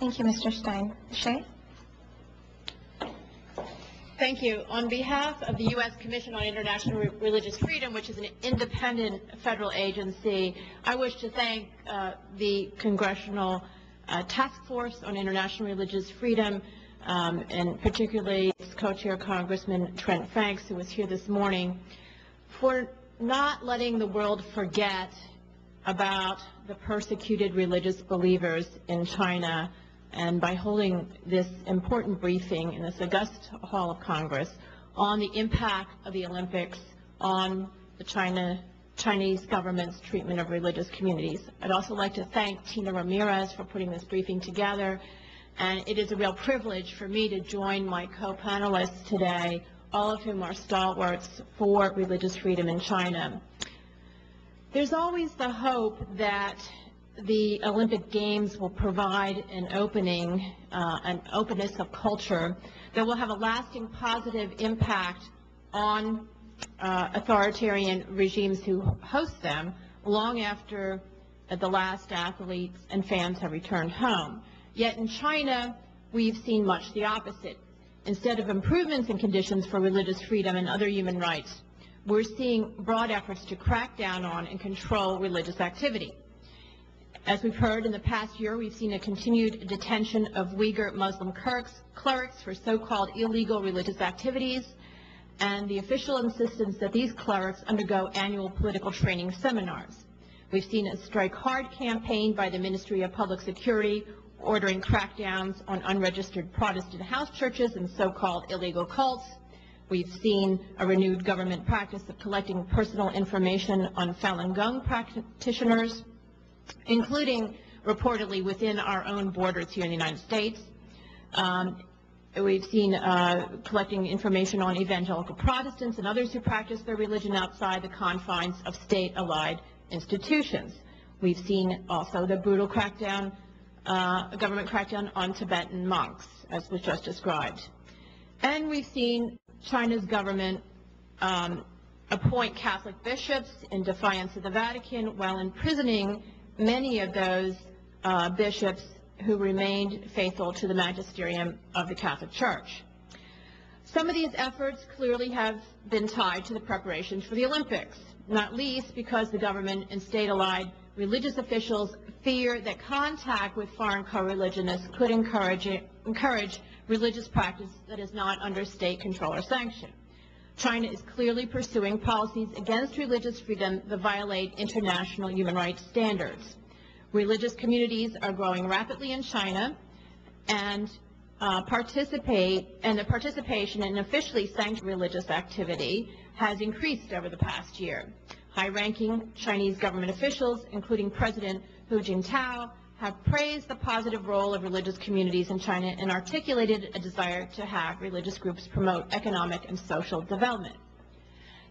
Thank you, Mr. Stein. Shea? Thank you. On behalf of the U.S. Commission on International Religious Freedom, which is an independent federal agency, I wish to thank the Congressional Task Force on International Religious Freedom, and particularly its co-chair, Congressman Trent Franks, who was here this morning, for not letting the world forget about the persecuted religious believers in China, and by holding this important briefing in this august hall of Congress on the impact of the Olympics on the Chinese government's treatment of religious communities. I'd also like to thank Tina Ramirez for putting this briefing together, and it is a real privilege for me to join my co-panelists today, all of whom are stalwarts for religious freedom in China. There's always the hope that the Olympic Games will provide an opening, an openness of culture that will have a lasting positive impact on authoritarian regimes who host them long after the last athletes and fans have returned home. Yet in China, we've seen much the opposite. Instead of improvements in conditions for religious freedom and other human rights, we're seeing broad efforts to crack down on and control religious activity. As we've heard, in the past year, we've seen a continued detention of Uyghur Muslim clerics for so-called illegal religious activities, and the official insistence that these clerics undergo annual political training seminars. We've seen a Strike Hard campaign by the Ministry of Public Security ordering crackdowns on unregistered Protestant house churches and so-called illegal cults. We've seen a renewed government practice of collecting personal information on Falun Gong practitioners, including reportedly within our own borders here in the United States. We've seen collecting information on evangelical Protestants and others who practice their religion outside the confines of state-allied institutions. We've seen also the brutal crackdown, government crackdown on Tibetan monks, as was just described. And we've seen China's government appoint Catholic bishops in defiance of the Vatican while imprisoning many of those bishops who remained faithful to the magisterium of the Catholic Church. Some of these efforts clearly have been tied to the preparations for the Olympics, not least because the government and state-allied religious officials fear that contact with foreign co-religionists could encourage religious practice that is not under state control or sanction. China is clearly pursuing policies against religious freedom that violate international human rights standards. Religious communities are growing rapidly in China, and the participation in officially sanctioned religious activity has increased over the past year. High-ranking Chinese government officials, including President Hu Jintao, have praised the positive role of religious communities in China and articulated a desire to have religious groups promote economic and social development.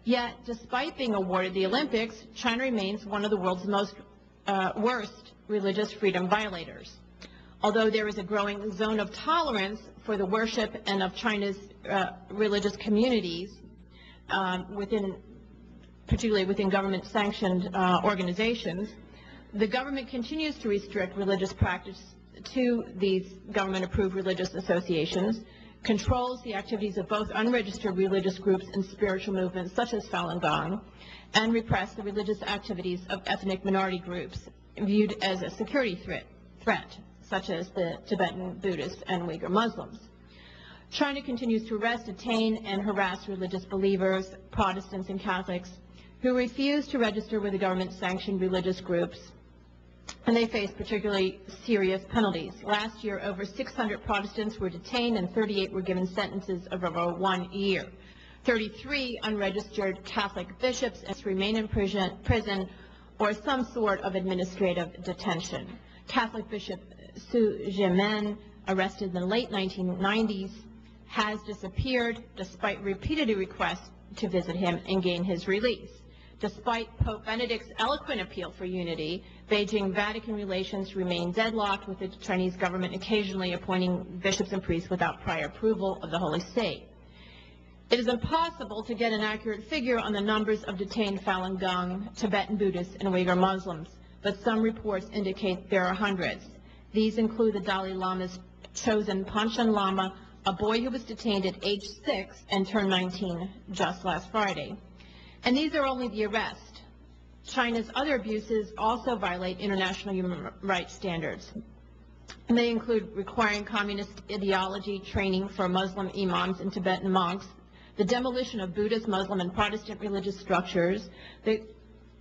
Yet, despite being awarded the Olympics, China remains one of the world's worst religious freedom violators. Although there is a growing zone of tolerance for the worship and of China's religious communities, particularly within government-sanctioned organizations, the government continues to restrict religious practice to these government-approved religious associations, controls the activities of both unregistered religious groups and spiritual movements such as Falun Gong, and repress the religious activities of ethnic minority groups viewed as a security threat, such as the Tibetan Buddhists and Uyghur Muslims. China continues to arrest, detain, and harass religious believers, Protestants and Catholics, who refuse to register with the government-sanctioned religious groups, and they face particularly serious penalties. Last year, over 600 Protestants were detained and 38 were given sentences of over 1 year. 33 unregistered Catholic bishops remain in prison or some sort of administrative detention. Catholic Bishop Su Zhimen, arrested in the late 1990s, has disappeared despite repeated requests to visit him and gain his release. Despite Pope Benedict's eloquent appeal for unity, Beijing-Vatican relations remain deadlocked, with the Chinese government occasionally appointing bishops and priests without prior approval of the Holy See. It is impossible to get an accurate figure on the numbers of detained Falun Gong, Tibetan Buddhists, and Uyghur Muslims, but some reports indicate there are hundreds. These include the Dalai Lama's chosen Panchen Lama, a boy who was detained at age 6 and turned 19 just last Friday. And these are only the arrests. China's other abuses also violate international human rights standards. And they include requiring communist ideology training for Muslim imams and Tibetan monks, the demolition of Buddhist, Muslim, and Protestant religious structures, the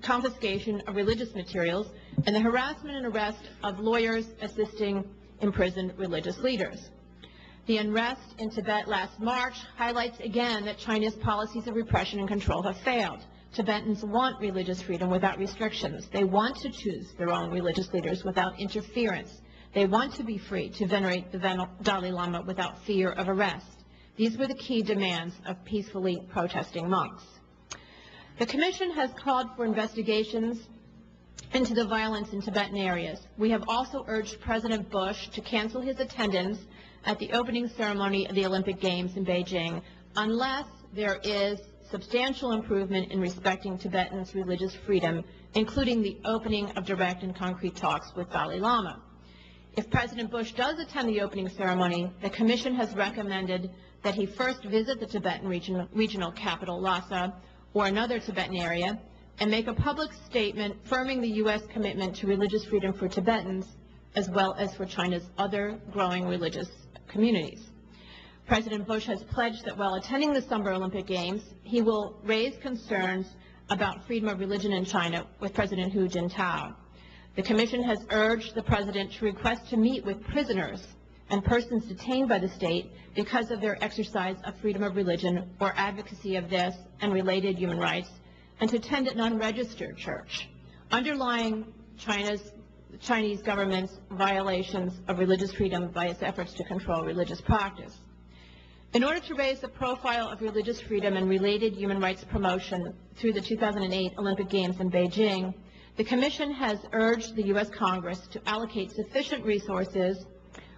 confiscation of religious materials, and the harassment and arrest of lawyers assisting imprisoned religious leaders. The unrest in Tibet last March highlights again that China's policies of repression and control have failed. Tibetans want religious freedom without restrictions. They want to choose their own religious leaders without interference. They want to be free to venerate the Dalai Lama without fear of arrest. These were the key demands of peacefully protesting monks. The Commission has called for investigations into the violence in Tibetan areas. We have also urged President Bush to cancel his attendance at the opening ceremony of the Olympic Games in Beijing unless there is substantial improvement in respecting Tibetans' religious freedom, including the opening of direct and concrete talks with Dalai Lama. If President Bush does attend the opening ceremony, the Commission has recommended that he first visit the Tibetan regional capital, Lhasa, or another Tibetan area, and make a public statement affirming the U.S. commitment to religious freedom for Tibetans, as well as for China's other growing religious communities. President Bush has pledged that while attending the Summer Olympic Games, he will raise concerns about freedom of religion in China with President Hu Jintao. The Commission has urged the President to request to meet with prisoners and persons detained by the state because of their exercise of freedom of religion or advocacy of this and related human rights, and to attend an unregistered church. Underlying Chinese government's violations of religious freedom by its efforts to control religious practice. In order to raise the profile of religious freedom and related human rights promotion through the 2008 Olympic Games in Beijing, the Commission has urged the U.S. Congress to allocate sufficient resources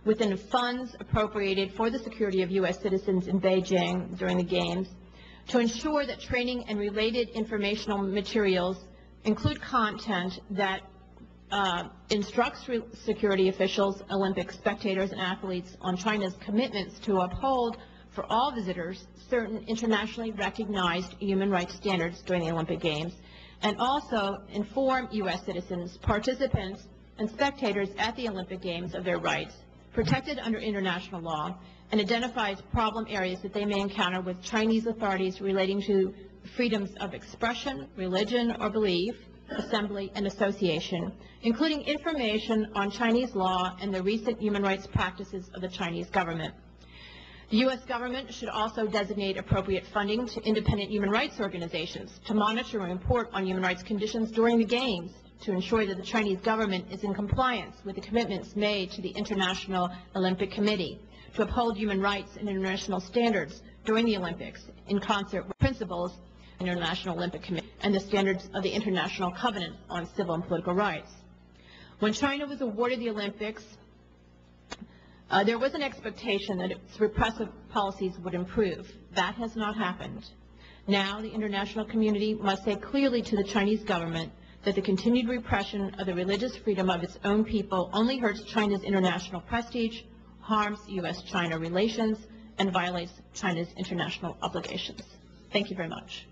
within funds appropriated for the security of U.S. citizens in Beijing during the Games to ensure that training and related informational materials include content that instructs security officials, Olympic spectators, and athletes on China's commitments to uphold for all visitors certain internationally recognized human rights standards during the Olympic Games, and also inform U.S. citizens, participants, and spectators at the Olympic Games of their rights protected under international law, and identifies problem areas that they may encounter with Chinese authorities relating to freedoms of expression, religion or belief, assembly, and association, including information on Chinese law and the recent human rights practices of the Chinese government. The U.S. government should also designate appropriate funding to independent human rights organizations to monitor and report on human rights conditions during the Games to ensure that the Chinese government is in compliance with the commitments made to the International Olympic Committee to uphold human rights and international standards during the Olympics in concert with principles of the International Olympic Committee and the standards of the International Covenant on Civil and Political Rights. When China was awarded the Olympics, there was an expectation that its repressive policies would improve. That has not happened. Now the international community must say clearly to the Chinese government that the continued repression of the religious freedom of its own people only hurts China's international prestige, harms U.S.-China relations, and violates China's international obligations. Thank you very much.